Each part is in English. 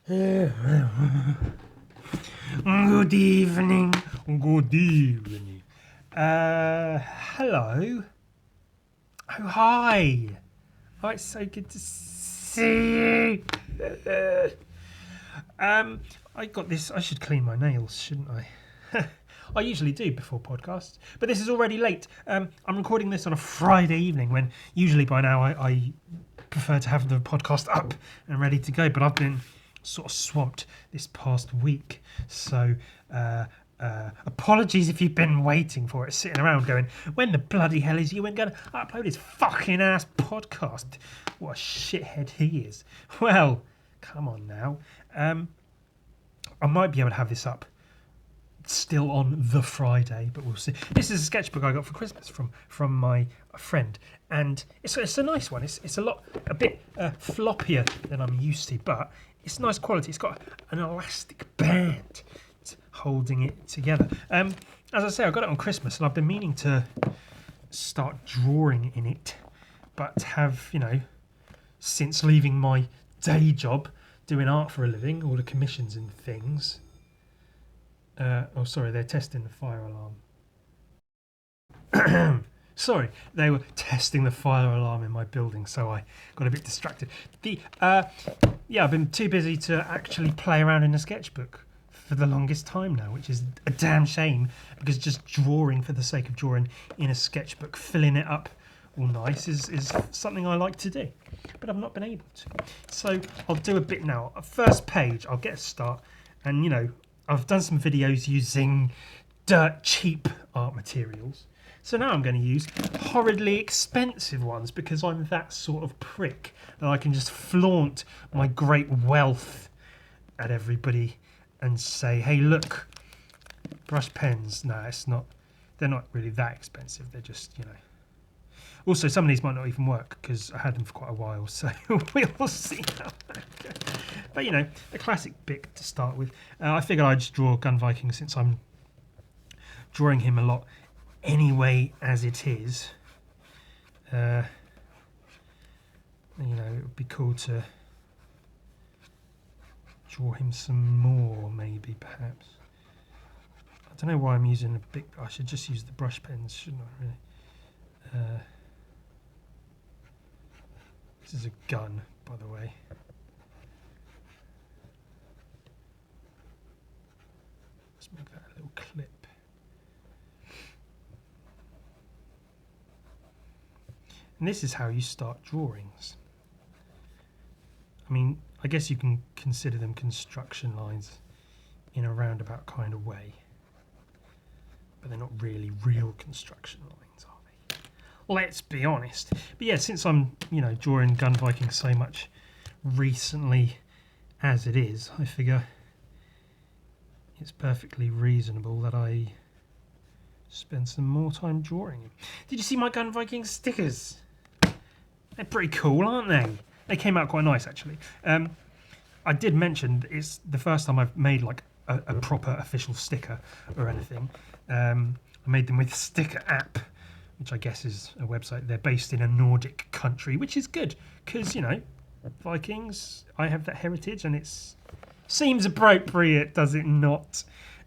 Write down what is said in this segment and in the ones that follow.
Good evening. Good evening. Hello. Oh, hi. Oh, it's so good to see you. I got this. I should clean my nails, shouldn't I? I usually do before podcasts, but this is already late. I'm recording this on a Friday evening when usually by now I prefer to have the podcast up and ready to go, but I've been sort of swamped this past week. So apologies if you've been waiting for it, sitting around going, when the bloody hell is Ewan going to upload his fucking ass podcast? What a shithead he is. Well, come on now. I might be able to have this up still on the Friday, but we'll see. This is a sketchbook I got for Christmas from my friend, and it's a nice one. It's a bit floppier than I'm used to, but it's nice quality. It's got an elastic band holding it together. As I say, I got it on Christmas, and I've been meaning to start drawing in it, but have, since leaving my day job doing art for a living, all the commissions and things. Oh, sorry, they're testing the fire alarm. Sorry, they were testing the fire alarm in my building, so I got a bit distracted. I've been too busy to actually play around in a sketchbook for the longest time now, which is a damn shame, because just drawing for the sake of drawing in a sketchbook, filling it up all nice, is something I like to do, but I've not been able to. So I'll do a bit now. First page, I'll get a start, and I've done some videos using dirt cheap art materials. So now I'm going to use horridly expensive ones because I'm that sort of prick and I can just flaunt my great wealth at everybody and say, hey, look, brush pens. No, they're not really that expensive. They're just, Also, some of these might not even work because I had them for quite a while, so we'll see how that goes. But, the classic Bic to start with. I figured I'd just draw Gun Viking since I'm drawing him a lot anyway as it is. It would be cool to draw him some more, maybe, perhaps. I don't know why I'm using a Bic. I should just use the brush pens, shouldn't I, really? This is a gun, by the way. Let's make that a little clip. And this is how you start drawings. I mean, I guess you can consider them construction lines in a roundabout kind of way. But they're not really real construction lines, are they? Let's be honest. But yeah, since I'm, drawing Gun Viking so much recently as it is, I figure it's perfectly reasonable that I spend some more time drawing him. Did you see my Gun Viking stickers? They're pretty cool, aren't they? They came out quite nice, actually. I did mention it's the first time I've made like a proper official sticker or anything. I made them with Sticker App, which I guess is a website. They're based in a Nordic country, which is good because, Vikings, I have that heritage and it seems appropriate, does it not?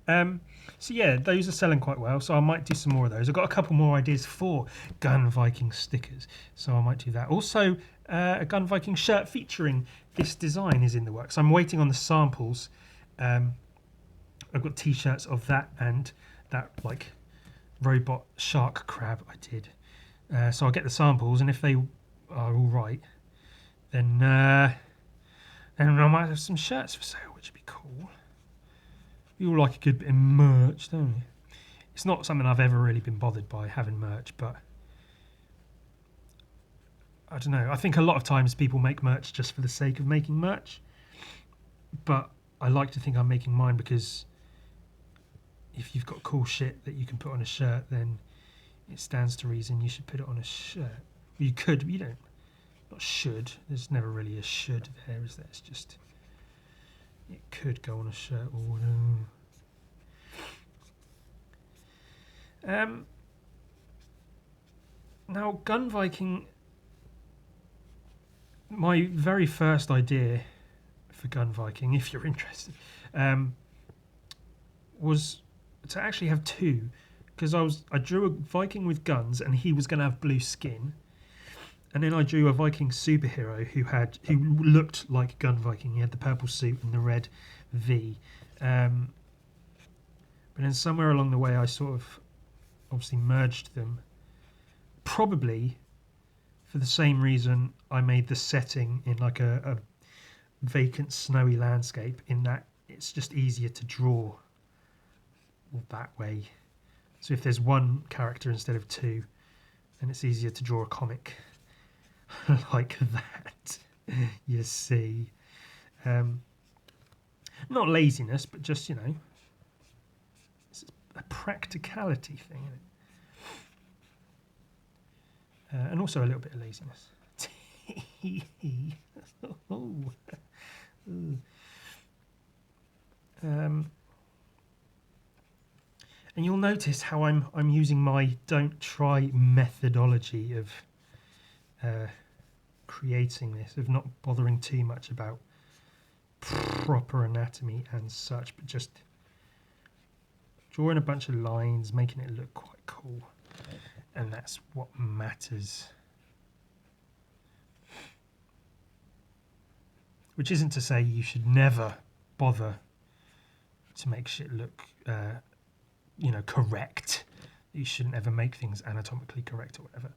So yeah, those are selling quite well, so I might do some more of those. I've got a couple more ideas for Gun Viking stickers, so I might do that. Also, a Gun Viking shirt featuring this design is in the works. I'm waiting on the samples. I've got t-shirts of that and that like robot shark crab I did. So I'll get the samples, and if they are all right, then I might have some shirts for sale, which would be cool. You all like a good bit of merch, don't you? It's not something I've ever really been bothered by, having merch, but I don't know. I think a lot of times people make merch just for the sake of making merch, but I like to think I'm making mine because if you've got cool shit that you can put on a shirt, then it stands to reason you should put it on a shirt. You could, but you don't. Not should. There's never really a should there, is there? It's just it could go on a shirt or whatever. Now, Gun Viking, my very first idea for Gun Viking, if you're interested, was to actually have two, because I drew a Viking with guns and he was going to have blue skin, and then I drew a Viking superhero who looked like Gun Viking. He had the purple suit and the red V. But then somewhere along the way, I sort of obviously merged them. Probably for the same reason I made the setting in like a vacant snowy landscape, in that it's just easier to draw that way. So if there's one character instead of two, then it's easier to draw a comic like that. You see, not laziness, but just, you know, it's a practicality thing, isn't it? And also a little bit of laziness. And you'll notice how I'm using my don't try methodology of creating this, of not bothering too much about proper anatomy and such, but just drawing a bunch of lines, making it look quite cool, and that's what matters. Which isn't to say you should never bother to make shit look correct. You shouldn't ever make things anatomically correct or whatever,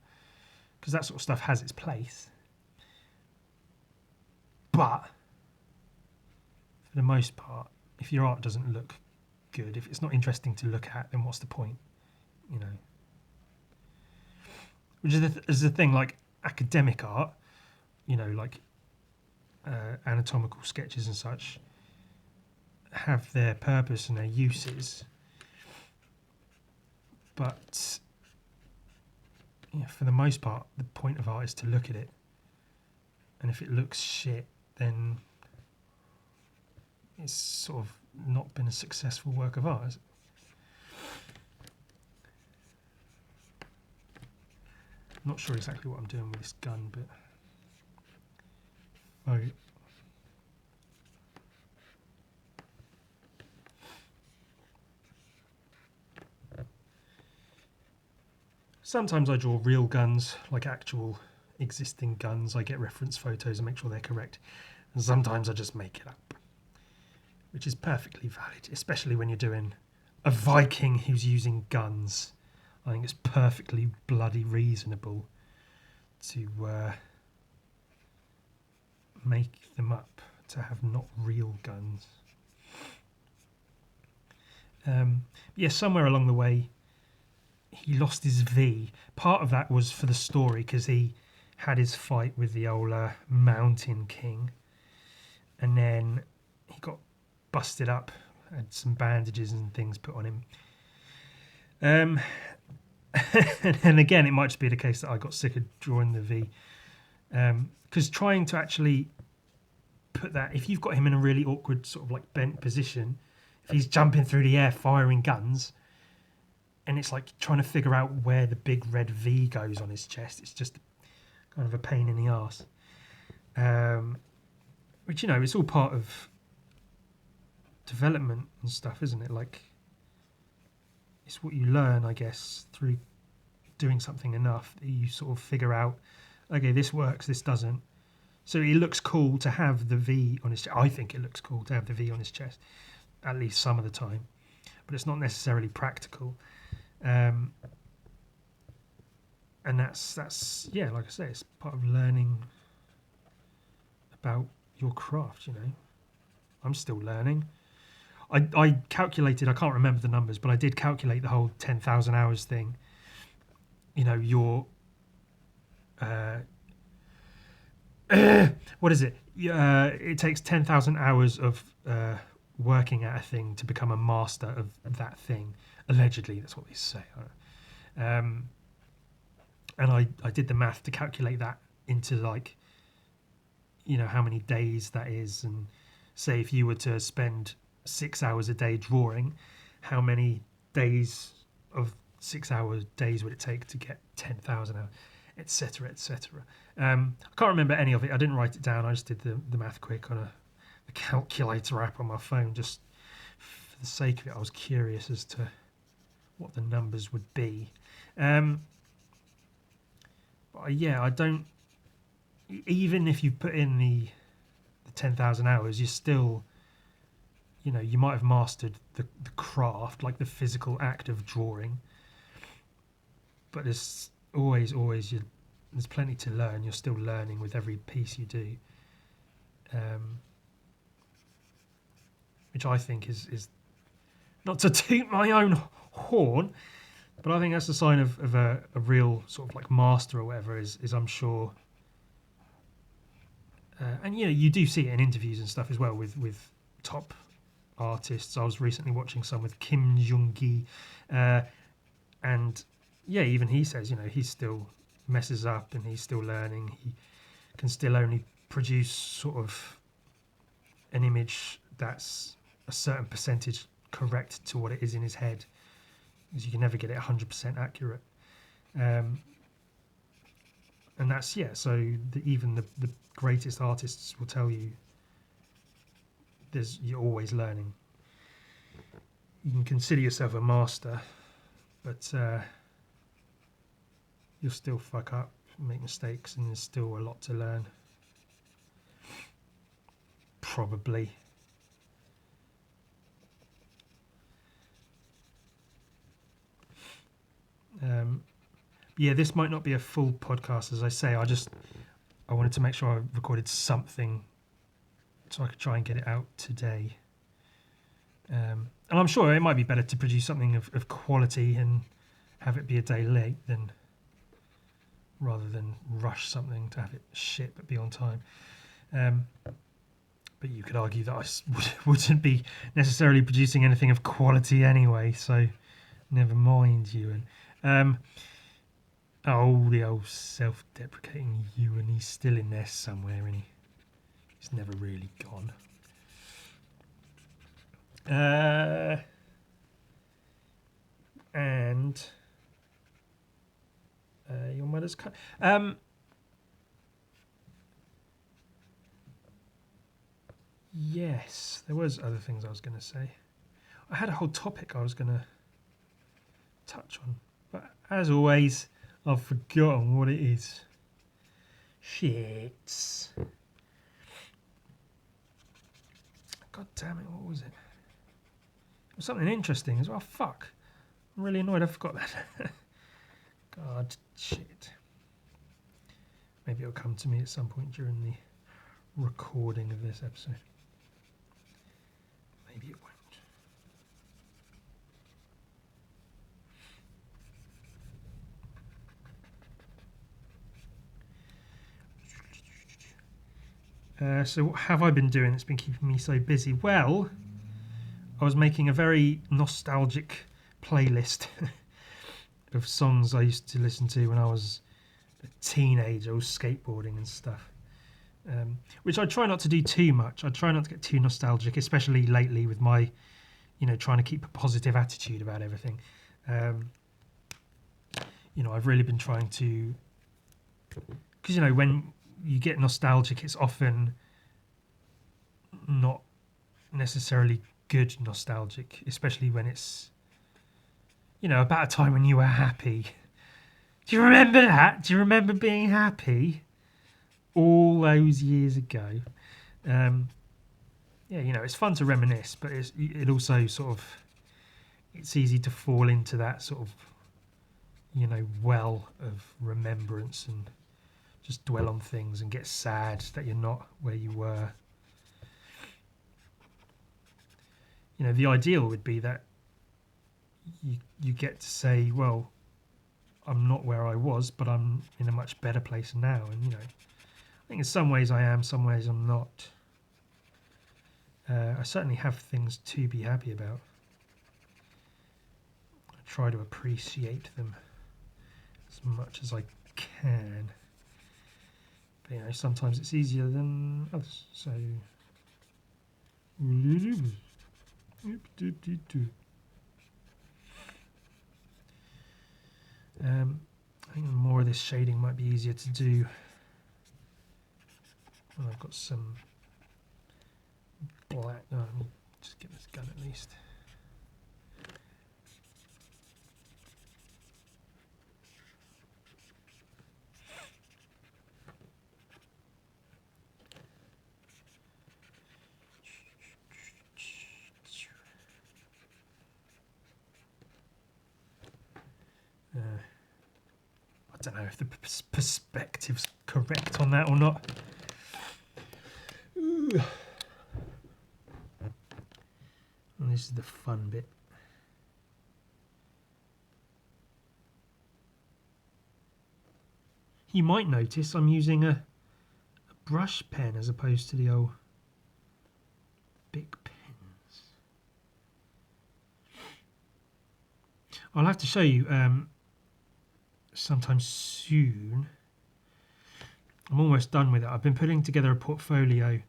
because that sort of stuff has its place. But for the most part, if your art doesn't look good, if it's not interesting to look at, then what's the point? You know, which is the thing. Like academic art, you know, like anatomical sketches and such, have their purpose and their uses. But yeah, for the most part, the point of art is to look at it. And if it looks shit, then it's sort of not been a successful work of art, has it? I'm not sure exactly what I'm doing with this gun, but sometimes I draw real guns, like actual existing guns. I get reference photos and make sure they're correct. And sometimes I just make it up, which is perfectly valid, especially when you're doing a Viking who's using guns. I think it's perfectly bloody reasonable to make them up, to have not real guns. Yeah, somewhere along the way, he lost his V. Part of that was for the story, because he had his fight with the old Mountain King, and then he got busted up, had some bandages and things put on him. And again, it might just be the case that I got sick of drawing the V, because trying to actually put that, if you've got him in a really awkward sort of like bent position, if he's jumping through the air firing guns, and it's like trying to figure out where the big red V goes on his chest, it's just kind of a pain in the arse. Which, you know, it's all part of development and stuff, isn't it? Like, it's what you learn, I guess, through doing something enough that you sort of figure out, okay, this works, this doesn't. So it looks cool to have the V on his chest. I think it looks cool to have the V on his chest, at least some of the time. But it's not necessarily practical. And that's yeah, like I say, it's part of learning about your craft, you know. I'm still learning. I calculated, I can't remember the numbers, but I did calculate the whole 10,000 hours thing. You know, your what is it? It takes 10,000 hours of working at a thing to become a master of that thing. Allegedly, that's what they say. And I did the math to calculate that into, like, you know, how many days that is, and say if you were to spend 6 hours a day drawing, how many days of 6 hour days would it take to get 10,000 hours, etc., etc. I can't remember any of it. I didn't write it down. I just did the math quick on a the calculator app on my phone just for the sake of it. I was curious as to what the numbers would be. But yeah, I don't. Even if you put in the 10,000 hours, you're still, you might have mastered the craft, like the physical act of drawing. But there's always there's plenty to learn. You're still learning with every piece you do, which I think is not to toot my own horn, but I think that's a sign of a real sort of like master or whatever. Is I'm sure. And you do see it in interviews and stuff as well with top artists. I was recently watching some with Kim Jong-gi, and even he says he still messes up and he's still learning. He can still only produce sort of an image that's a certain percentage correct to what it is in his head, because you can never get it 100% accurate. And that's so even the greatest artists will tell you you're always learning. You can consider yourself a master, but you'll still fuck up, make mistakes, and there's still a lot to learn. Probably. This might not be a full podcast, as I say. I wanted to make sure I recorded something so I could try and get it out today. And I'm sure it might be better to produce something of quality and have it be a day late rather than rush something to have it shit but be on time. But you could argue that I wouldn't be necessarily producing anything of quality anyway, so never mind, Ewan. The old self-deprecating Ewan, he's still in there somewhere, isn't he? He's never really gone. And your mother's cut. Yes, there was other things I was going to say. I had a whole topic I was going to touch on, but as always, I've forgotten what it is. Shit. God damn it, what was it? It was something interesting as well. Fuck. I'm really annoyed I forgot that. God, shit. Maybe it'll come to me at some point during the recording of this episode. Maybe it won't. So what have I been doing that's been keeping me so busy? Well, I was making a very nostalgic playlist of songs I used to listen to when I was a teenager. I was skateboarding and stuff, which I try not to do too much. I try not to get too nostalgic, especially lately with my, trying to keep a positive attitude about everything. I've really been trying to, because, when you get nostalgic, it's often not necessarily good nostalgic, especially when it's, about a time when you were happy. Do you remember that? Do you remember being happy all those years ago? It's fun to reminisce, but it also sort of, it's easy to fall into that sort of, well of remembrance and just dwell on things and get sad that you're not where you were. The ideal would be that you get to say, well, I'm not where I was, but I'm in a much better place now. And, I think in some ways I am, some ways I'm not. I certainly have things to be happy about. I try to appreciate them as much as I can. But, sometimes it's easier than others. So, I think more of this shading might be easier to do when I've got some Just get this gun at least. I don't know if the perspective's correct on that or not. Ooh. And this is the fun bit. You might notice I'm using a brush pen as opposed to the old big pens. I'll have to show you sometime soon. I'm almost done with it. I've been putting together a portfolio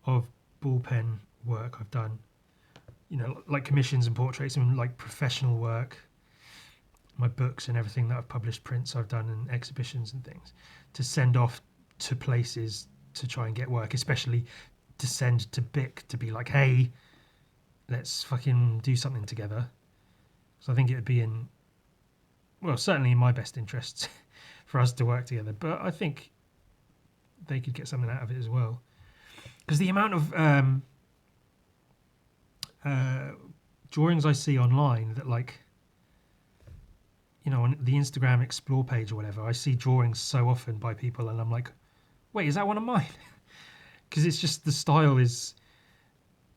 of ball pen work I've done, you know, like commissions and portraits and like professional work, my books and everything that I've published, prints I've done and exhibitions and things, to send off to places to try and get work, especially to send to BIC to be like, hey, let's fucking do something together. So I think it would be in, well, certainly in my best interests for us to work together, but I think they could get something out of it as well. Because the amount of drawings I see online that, like, you know, on the Instagram Explore page or whatever, I see drawings so often by people and I'm like, wait, is that one of mine? Because it's just, the style is,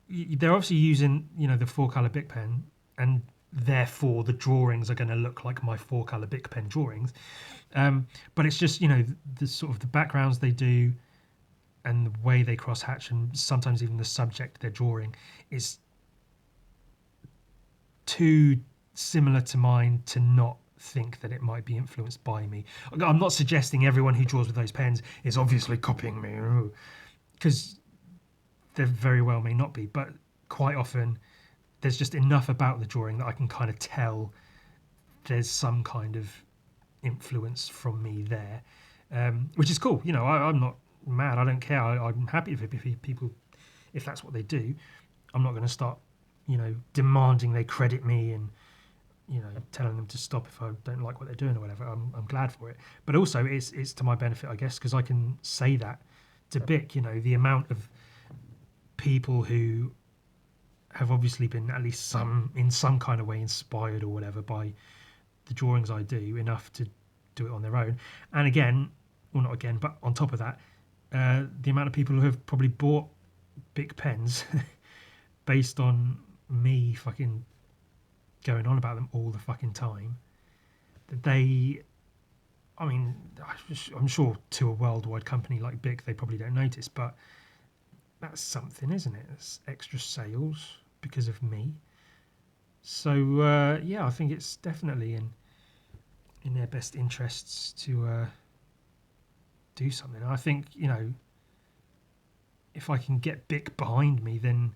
they're obviously using, you know, the 4-color Bic pen, and therefore the drawings are going to look like my 4-color Bic pen drawings. But it's just, you know, the sort of the backgrounds they do and the way they cross-hatch, and sometimes even the subject they're drawing is too similar to mine to not think that it might be influenced by me. I'm not suggesting everyone who draws with those pens is obviously copying me, because they very well may not be, but quite often there's just enough about the drawing that I can kind of tell there's some kind of influence from me there, which is cool. You know, I'm not mad. I don't care. I'm happy for people if that's what they do. I'm not going to start, you know, demanding they credit me and, you know, telling them to stop if I don't like what they're doing or whatever. I'm glad for it, but also it's to my benefit, I guess, because I can say that to BIC. You know, the amount of people who have obviously been at least in some kind of way inspired or whatever by the drawings I do, enough to do it on their own. And again, well, not again, but on top of that, the amount of people who have probably bought Bic pens based on me fucking going on about them all the fucking time, that they, I mean, I'm sure to a worldwide company like BIC they probably don't notice, but that's something, isn't it? It's extra sales because of me. So yeah, I think it's definitely in their best interests to do something. I think, you know, if I can get BIC behind me, then,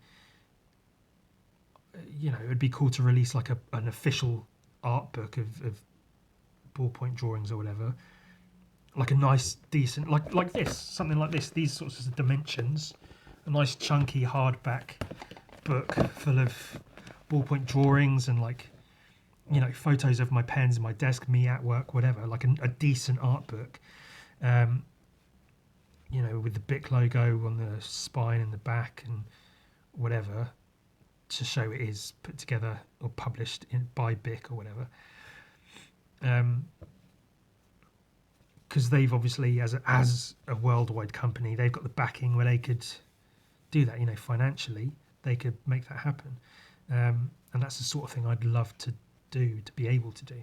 you know, it would be cool to release like an official art book of ballpoint drawings or whatever, like a nice, decent, like this, something like this, these sorts of dimensions, a nice chunky hardback book full of ballpoint drawings and, like, you know, photos of my pens and my desk, me at work, whatever, like a decent art book, you know, with the BIC logo on the spine and the back and whatever, to show it is put together or published by BIC or whatever. Because they've obviously, as a worldwide company, they've got the backing where they could do that, you know, financially. They could make that happen. And that's the sort of thing I'd love to do, to be able to do.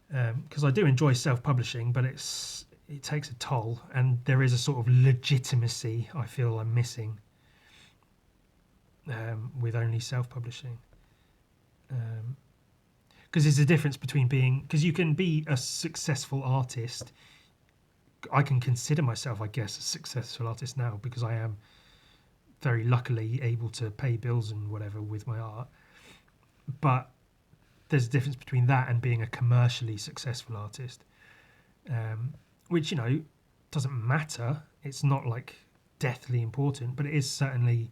Because I do enjoy self-publishing, but it takes a toll, and there is a sort of legitimacy I feel I'm missing with only self-publishing. Because there's a difference between being, because you can be a successful artist. I can consider myself, I guess, a successful artist now because I am very luckily able to pay bills and whatever with my art. But there's a difference between that and being a commercially successful artist, which, you know, doesn't matter. It's not like deathly important, but it is certainly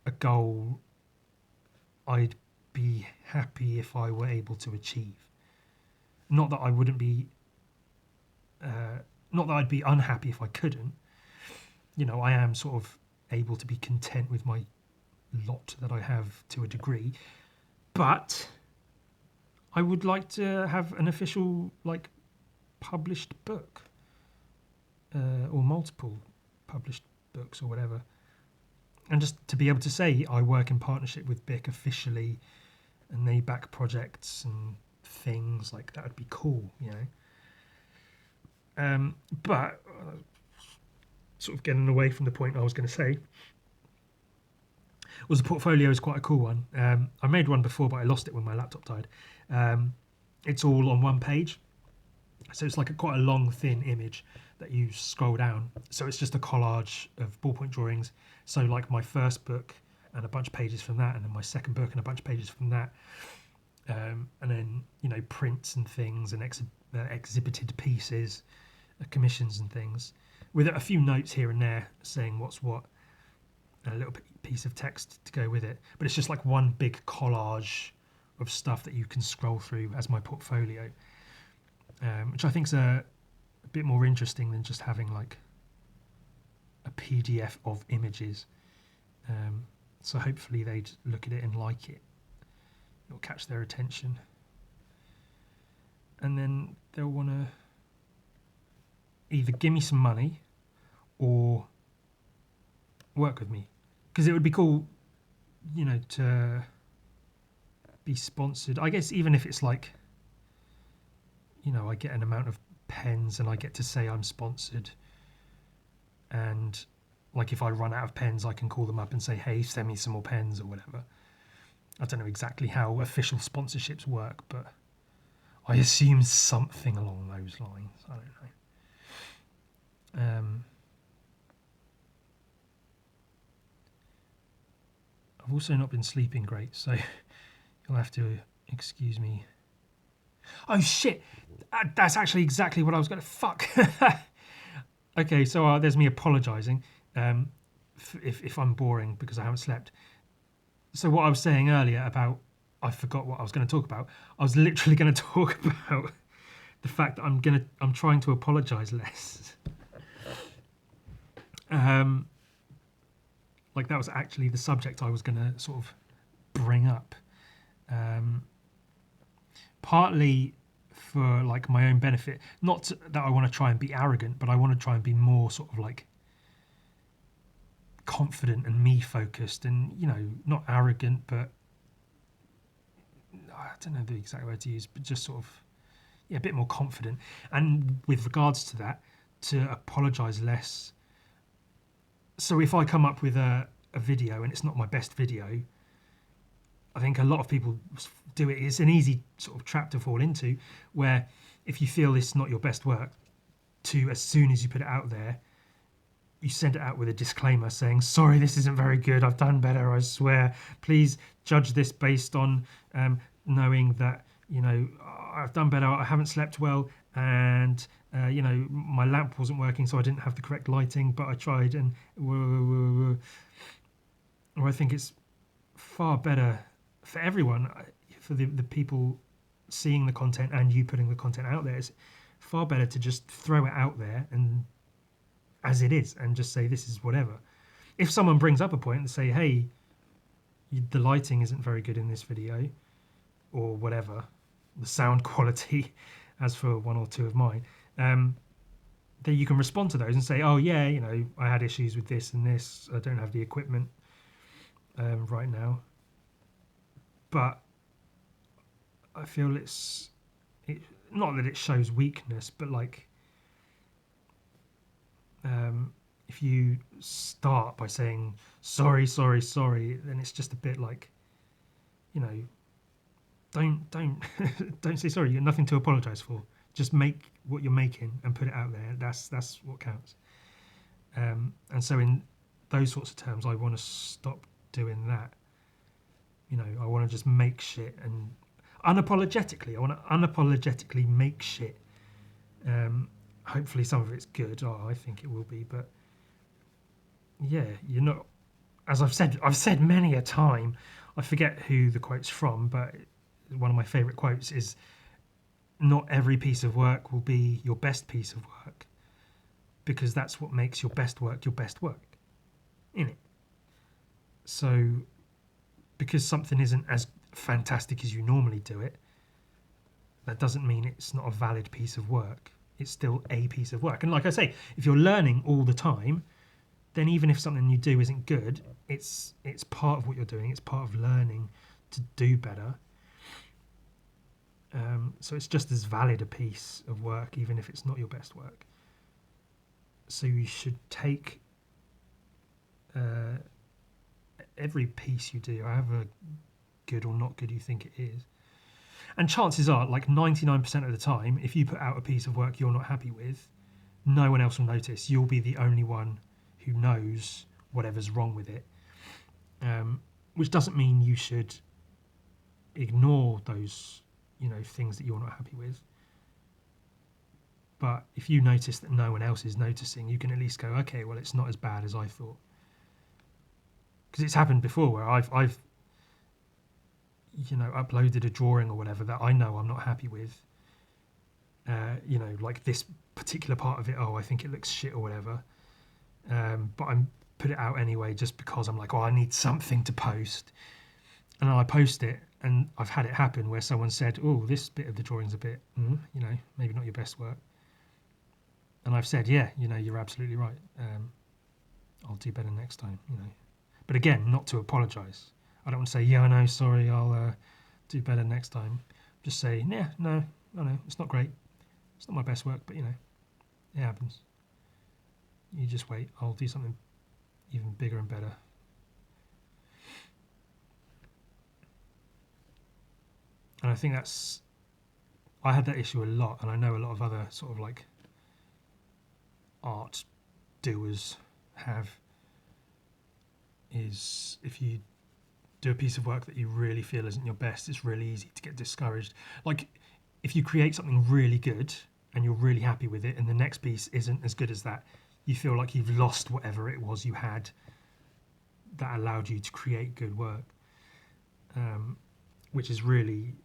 a goal I'd be happy if I were able to achieve. Not that I wouldn't be, not that I'd be unhappy if I couldn't. You know, I am sort of able to be content with my lot that I have to a degree, but I would like to have an official, like, published book, or multiple published books or whatever, and just to be able to say I work in partnership with BIC officially, and they back projects and things like that would be cool, you know. But sort of getting away from the point I was going to say, was the portfolio is quite a cool one. I made one before, but I lost it when my laptop died. It's all on one page, so it's like quite a long, thin image that you scroll down. So it's just a collage of ballpoint drawings. So like my first book and a bunch of pages from that, and then my second book and a bunch of pages from that, and then, you know, prints and things and exhibited pieces, commissions and things, with a few notes here and there saying what's what, and a little piece of text to go with it. But it's just like one big collage of stuff that you can scroll through as my portfolio, which I think is a bit more interesting than just having like a PDF of images. So hopefully they'd look at it and like it. It'll catch their attention, and then they'll want to either give me some money or work with me, because it would be cool, you know, to be sponsored. I guess even if it's like, you know, I get an amount of pens and I get to say I'm sponsored, and like if I run out of pens I can call them up and say, hey, send me some more pens or whatever. I don't know exactly how official sponsorships work, but I assume something along those lines. I don't know. I've also not been sleeping great, so you'll have to excuse me. Oh shit! That's actually exactly what I was going to... Fuck! Okay, so there's me apologising if I'm boring because I haven't slept. So what I was saying earlier about... I forgot what I was going to talk about. I was literally going to talk about the fact that I'm trying to apologise less. Like that was actually the subject I was going to sort of bring up. Partly for like my own benefit, not that I want to try and be arrogant, but I want to try and be more sort of like confident and me focused, and, you know, not arrogant, but I don't know the exact word to use, but just sort of, yeah, a bit more confident. And with regards to that, to apologise less. So if I come up with a video and it's not my best video, I think a lot of people do it. It's an easy sort of trap to fall into, where if you feel it's not your best work, to as soon as you put it out there, you send it out with a disclaimer saying, sorry, this isn't very good, I've done better, I swear, please judge this based on knowing that, you know, I've done better, I haven't slept well, and you know, my lamp wasn't working, so I didn't have the correct lighting, but I tried, and or I think it's far better for everyone, for the people seeing the content and you putting the content out there. It's far better to just throw it out there and as it is, and just say this is whatever. If someone brings up a point and say, hey, the lighting isn't very good in this video, or whatever, the sound quality, as for one or two of mine, then you can respond to those and say, oh yeah, you know, I had issues with this and this, I don't have the equipment right now. But I feel not that it shows weakness, but like, if you start by saying sorry, then it's just a bit like, you know, don't don't say sorry. You've got nothing to apologise for. Just make what you're making and put it out there. That's what counts. And so in those sorts of terms, I want to stop doing that. You know, I want to just make shit and unapologetically. I want to unapologetically make shit. Hopefully some of it's good. Oh, I think it will be. But yeah, you're not as I've said many a time, I forget who the quote's from, but one of my favourite quotes is, "Not every piece of work will be your best piece of work, because that's what makes your best work, innit?" So, because something isn't as fantastic as you normally do it, that doesn't mean it's not a valid piece of work. It's still a piece of work. And like I say, if you're learning all the time, then even if something you do isn't good, it's part of what you're doing. It's part of learning to do better. So it's just as valid a piece of work, even if it's not your best work. So you should take every piece you do, however good or not good you think it is. And chances are, like 99% of the time, if you put out a piece of work you're not happy with, no one else will notice. You'll be the only one who knows whatever's wrong with it. Which doesn't mean you should ignore those, things that you're not happy with. But if you notice that no one else is noticing, you can at least go, okay, well, it's not as bad as I thought. Because it's happened before where I've uploaded a drawing or whatever that I know I'm not happy with. Like this particular part of it, I think it looks shit or whatever. But I put it out anyway just because I'm like, I need something to post. And I post it, and I've had it happen where someone said, this bit of the drawing's a bit, maybe not your best work. And I've said, yeah, you're absolutely right. I'll do better next time, But again, not to apologise. I don't want to say, yeah, I know, sorry, I'll do better next time. Just say, yeah, no, I know, it's not great. It's not my best work, but, it happens. You just wait. I'll do something even bigger and better. And I think I had that issue a lot, and I know a lot of other sort of like art doers have, is if you do a piece of work that you really feel isn't your best, it's really easy to get discouraged. Like if you create something really good and you're really happy with it, and the next piece isn't as good as that, you feel like you've lost whatever it was you had that allowed you to create good work, which is really,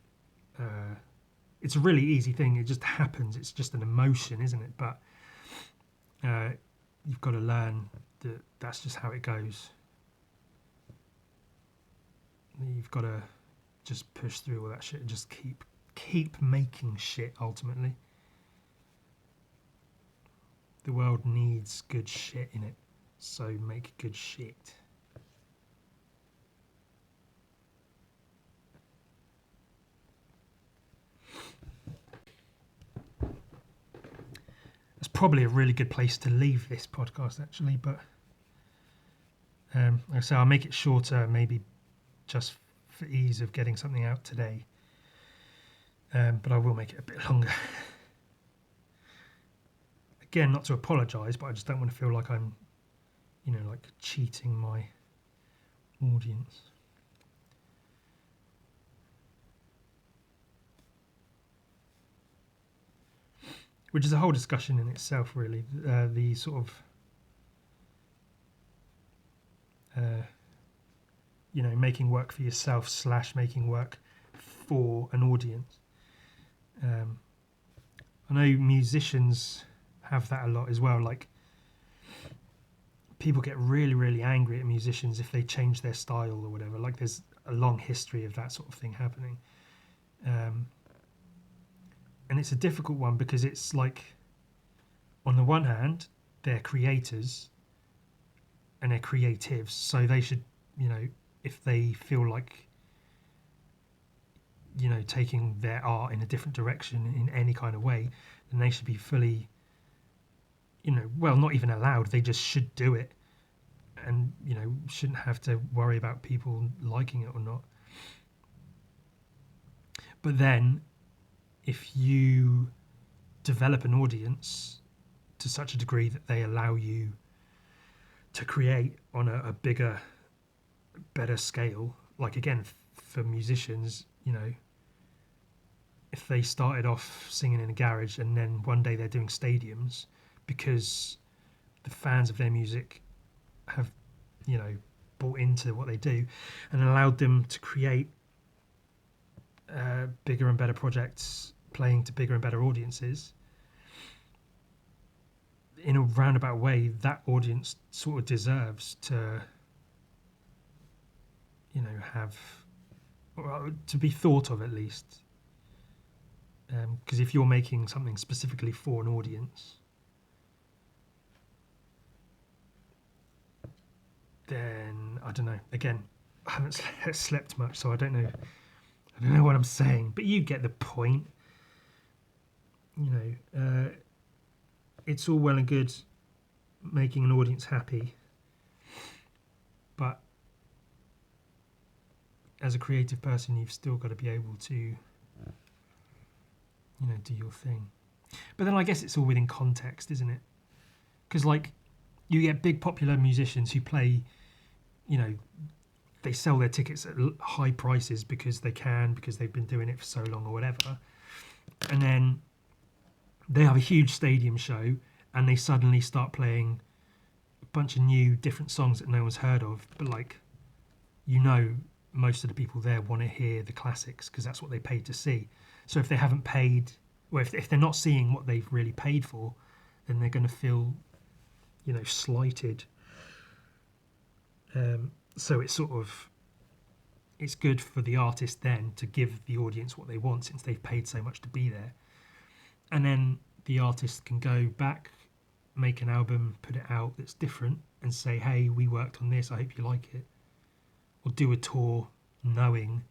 it's a really easy thing. It just happens. It's just an emotion, isn't it? But you've got to learn that that's just how it goes. You've got to just push through all that shit and just keep making shit, ultimately. The world needs good shit in it, so make good shit. That's probably a really good place to leave this podcast, actually, but like I say, I'll make it shorter, maybe just for ease of getting something out today, but I will make it a bit longer. Again, not to apologise, but I just don't want to feel like I'm, like cheating my audience. Which is a whole discussion in itself, really. The sort of, making work for yourself / making work for an audience. I know musicians have that a lot as well. Like, people get really, really angry at musicians if they change their style or whatever. Like, there's a long history of that sort of thing happening. And it's a difficult one because it's like, on the one hand, they're creators and they're creatives, so they should, if they feel like, taking their art in a different direction in any kind of way, then they should be fully, not even allowed, they just should do it, and, shouldn't have to worry about people liking it or not. But then, if you develop an audience to such a degree that they allow you to create on a bigger, better scale, like again, for musicians, if they started off singing in a garage and then one day they're doing stadiums because the fans of their music have, bought into what they do, and allowed them to create bigger and better projects, playing to bigger and better audiences. In a roundabout way, that audience sort of deserves to, have, well, to be thought of at least. Because if you're making something specifically for an audience, then I don't know. Again, I haven't slept much, so I don't know what I'm saying. But you get the point. It's all well and good making an audience happy, but as a creative person, you've still got to be able to, do your thing. But then I guess it's all within context, isn't it? Because you get big popular musicians who play, they sell their tickets at high prices because they can, because they've been doing it for so long or whatever. And then they have a huge stadium show and they suddenly start playing a bunch of new different songs that no one's heard of. But most of the people there want to hear the classics because that's what they paid to see. So if they haven't paid, or if they're not seeing what they've really paid for, then they're going to feel, slighted. So it's good for the artist then to give the audience what they want since they've paid so much to be there. And then the artist can go back, make an album, put it out that's different and say, hey, we worked on this, I hope you like it. Or do a tour knowing,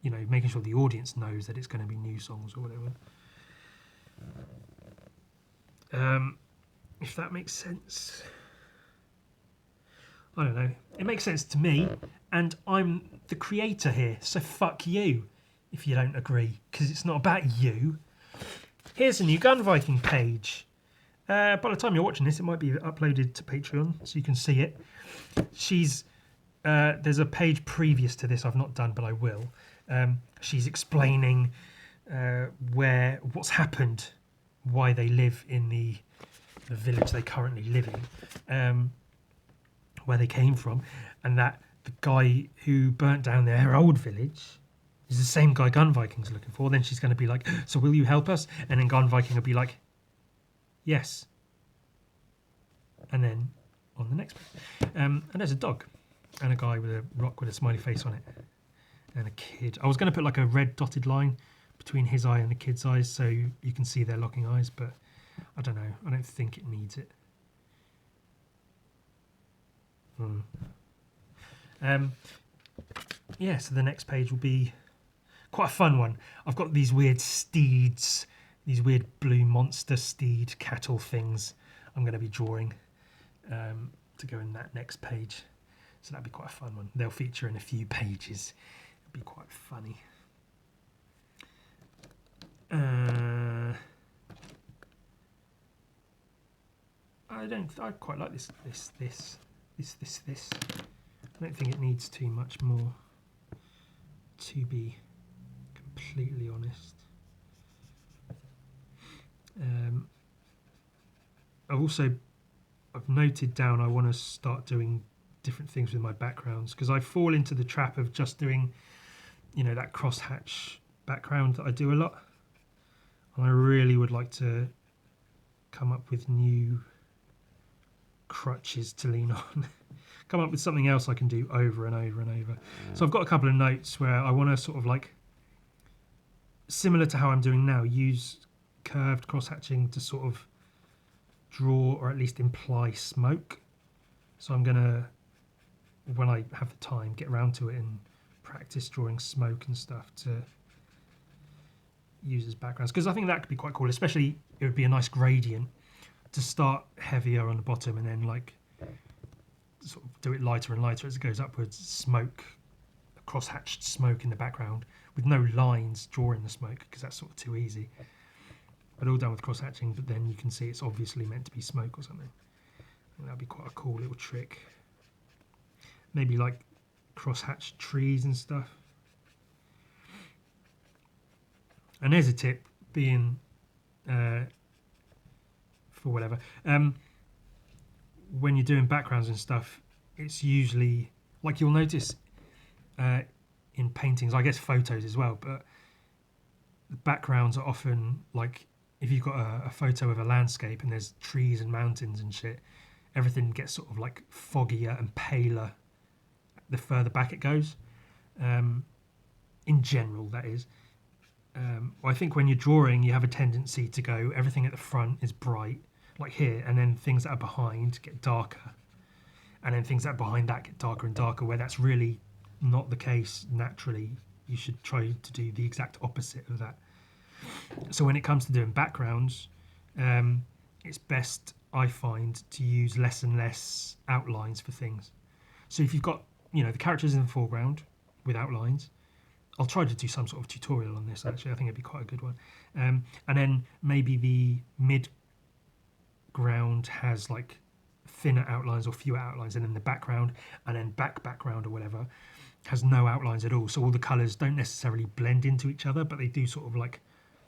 making sure the audience knows that it's going to be new songs or whatever. If that makes sense. I don't know. It makes sense to me, and I'm the creator here, so fuck you if you don't agree, because it's not about you. Here's a new Gun Viking page. By the time you're watching this, it might be uploaded to Patreon, so you can see it. There's a page previous to this I've not done, but I will. She's explaining what's happened, why they live in the village they currently live in, where they came from, and that the guy who burnt down their old village is the same guy Gun Viking's looking for. Then she's going to be like, so will you help us? And then Gun Viking will be like, yes. And then on the next page. And there's a dog and a guy with a rock with a smiley face on it and a kid. I was going to put a red dotted line between his eye and the kid's eyes so you can see their locking eyes, but I don't know. I don't think it needs it. So the next page will be quite a fun one. I've got these weird steeds, these weird blue monster steed cattle things I'm going to be drawing to go in that next page. So that'll be quite a fun one. They'll feature in a few pages. It'll be quite funny. I quite like this. I don't think it needs too much more, to be completely honest. I've noted down I want to start doing different things with my backgrounds, because I fall into the trap of just doing, that crosshatch background that I do a lot. And I really would like to come up with new crutches to lean on. Come up with something else I can do over and over and over. So I've got a couple of notes where I want to sort of similar to how I'm doing now, use curved cross-hatching to sort of draw or at least imply smoke. So I'm going to, when I have the time, get around to it and practice drawing smoke and stuff to use as backgrounds. Because I think that could be quite cool, especially it would be a nice gradient to start heavier on the bottom and then sort of do it lighter and lighter as it goes upwards. Smoke, cross-hatched smoke in the background with no lines drawing the smoke, because that's sort of too easy. But all done with cross-hatching, but then you can see it's obviously meant to be smoke or something. I think that'd be quite a cool little trick. Maybe cross-hatched trees and stuff. And there's a tip, being for whatever. When you're doing backgrounds and stuff, it's usually, like you'll notice in paintings, I guess photos as well, but the backgrounds are often like, if you've got a photo of a landscape and there's trees and mountains and shit, everything gets sort of like foggier and paler the further back it goes. In general, that is. I think when you're drawing, you have a tendency to go, everything at the front is bright, like here, and then things that are behind get darker, and then things that are behind that get darker and darker, where that's really not the case naturally. You should try to do the exact opposite of that. So when it comes to doing backgrounds, it's best, I find, to use less and less outlines for things. So if you've got, the characters in the foreground with outlines, I'll try to do some sort of tutorial on this, actually. I think it'd be quite a good one. And then maybe the mid-ground has like thinner outlines or fewer outlines, and then the background, and then background or whatever, has no outlines at all. So all the colours don't necessarily blend into each other, but they do sort of like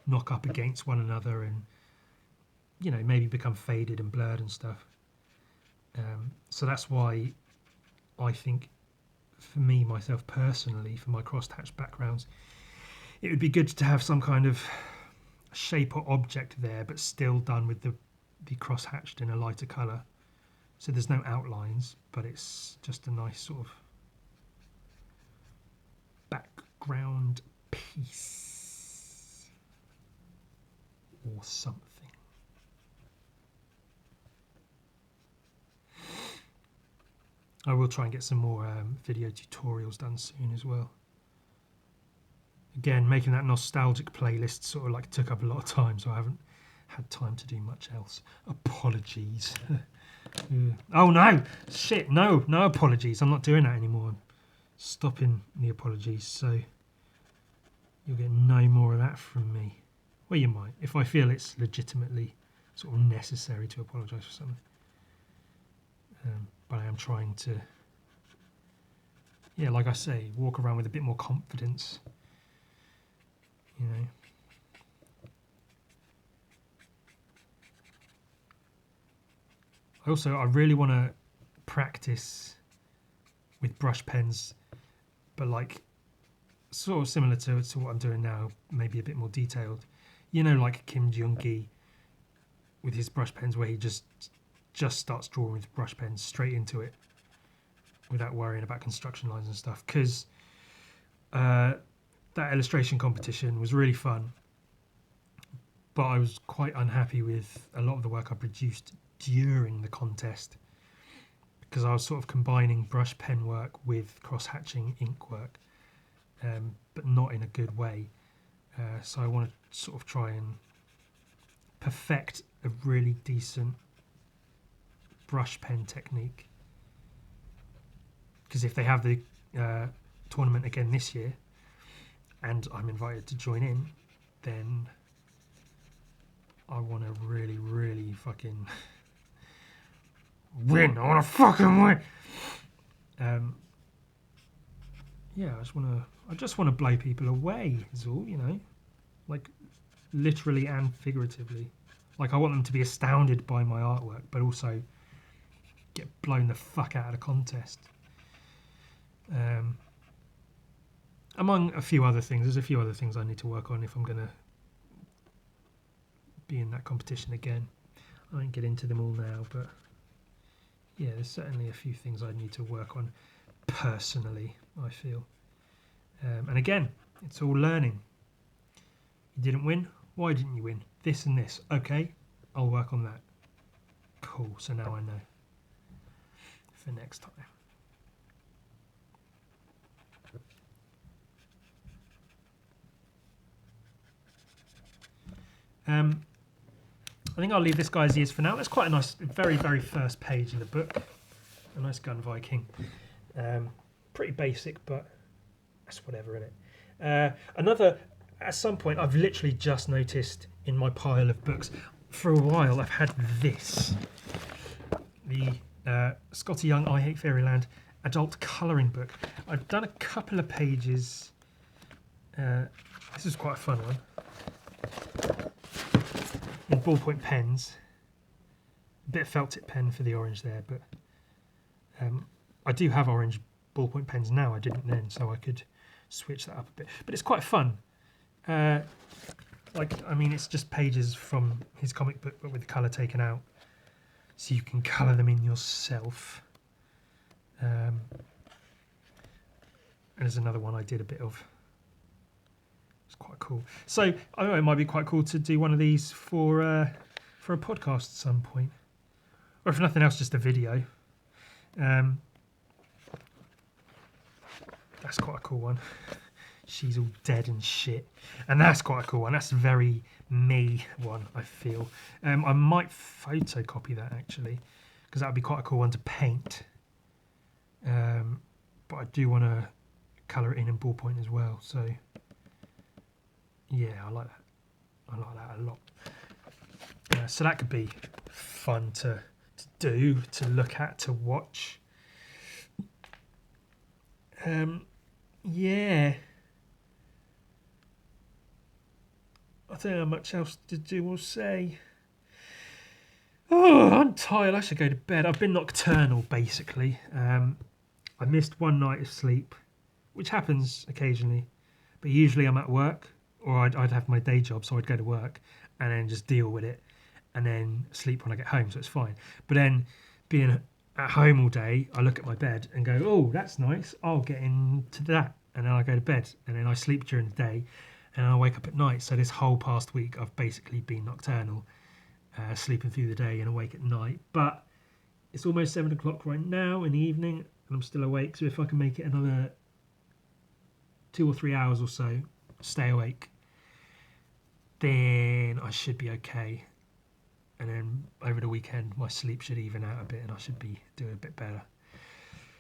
knock up against one another and, maybe become faded and blurred and stuff. So that's why I think, for me, myself personally, for my cross-hatched backgrounds, it would be good to have some kind of shape or object there, but still done with the cross-hatched in a lighter colour. So there's no outlines, but it's just a nice sort of background piece or something. I will try and get some more video tutorials done soon as well. Again, making that nostalgic playlist sort of like took up a lot of time, so I haven't had time to do much else. Apologies. Oh no! Shit, no apologies. I'm not doing that anymore. I'm stopping the apologies, so you'll get no more of that from me. Well, you might, if I feel it's legitimately sort of necessary to apologise for something. But I am trying to, like I say, walk around with a bit more confidence, I really want to practice with brush pens, but like sort of similar to what I'm doing now, maybe a bit more detailed. Like Kim Jung-gi with his brush pens, where he just starts drawing with brush pens straight into it without worrying about construction lines and stuff, because that illustration competition was really fun, but I was quite unhappy with a lot of the work I produced during the contest, because I was sort of combining brush pen work with cross-hatching ink work, but not in a good way. So I want to sort of try and perfect a really decent brush pen technique, because if they have the tournament again this year and I'm invited to join in, then I want to really fucking win. I want to fucking win. I just want to blow people away is all, like literally and figuratively. Like I want them to be astounded by my artwork, but also get blown the fuck out of the contest. Among a few other things, there's a few other things I need to work on if I'm going to be in that competition again. I won't get into them all now, but yeah, there's certainly a few things I need to work on personally, I feel. And again, it's all learning. You didn't win? Why didn't you win? This and this. Okay, I'll work on that. Cool, so now I know for next time. I think I'll leave this guy as he is for now. That's quite a nice, very first page in the book. A nice Gun Viking. Pretty basic, but that's whatever, innit? At some point, I've literally just noticed in my pile of books, for a while, I've had this. The Scotty Young I Hate Fairyland adult colouring book. I've done a couple of pages. This is quite a fun one. In ballpoint pens. A bit of felt tip pen for the orange there, but I do have orange ballpoint pens now. I didn't then, so I could switch that up a bit. But it's quite fun. It's just pages from his comic book, but with the colour taken out, so you can colour them in yourself. And there's another one I did a bit of. It's quite cool. So I don't know, it might be quite cool to do one of these for a podcast at some point, or if nothing else, just a video. That's quite a cool one. She's all dead and shit, and that's quite a cool one. That's a very me one, I feel. I might photocopy that actually, because that would be quite a cool one to paint. But I do want to colour it in ballpoint as well. So yeah, I like that. I like that a lot. So that could be fun to do, to look at, to watch. Yeah. I don't know how much else to do or say. Oh, I'm tired. I should go to bed. I've been nocturnal, basically. I missed one night of sleep, which happens occasionally. But usually I'm at work, or I'd have my day job, so I'd go to work and then just deal with it and then sleep when I get home, so it's fine. But then being at home all day, I look at my bed and go, oh, that's nice. I'll get into that. And then I go to bed and then I sleep during the day and I wake up at night. So this whole past week, I've basically been nocturnal, sleeping through the day and awake at night. But it's almost 7 o'clock right now in the evening and I'm still awake. So if I can make it another 2 or 3 hours or so, stay awake, then I should be okay. And then over the weekend, my sleep should even out a bit and I should be doing a bit better.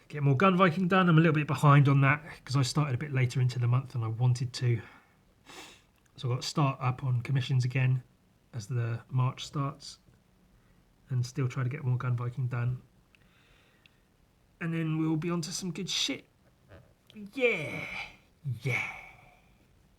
Get more Gun Viking done. I'm a little bit behind on that because I started a bit later into the month than I wanted to. So I've got to start up on commissions again as the March starts and still try to get more Gun Viking done. And then we'll be on to some good shit. Yeah.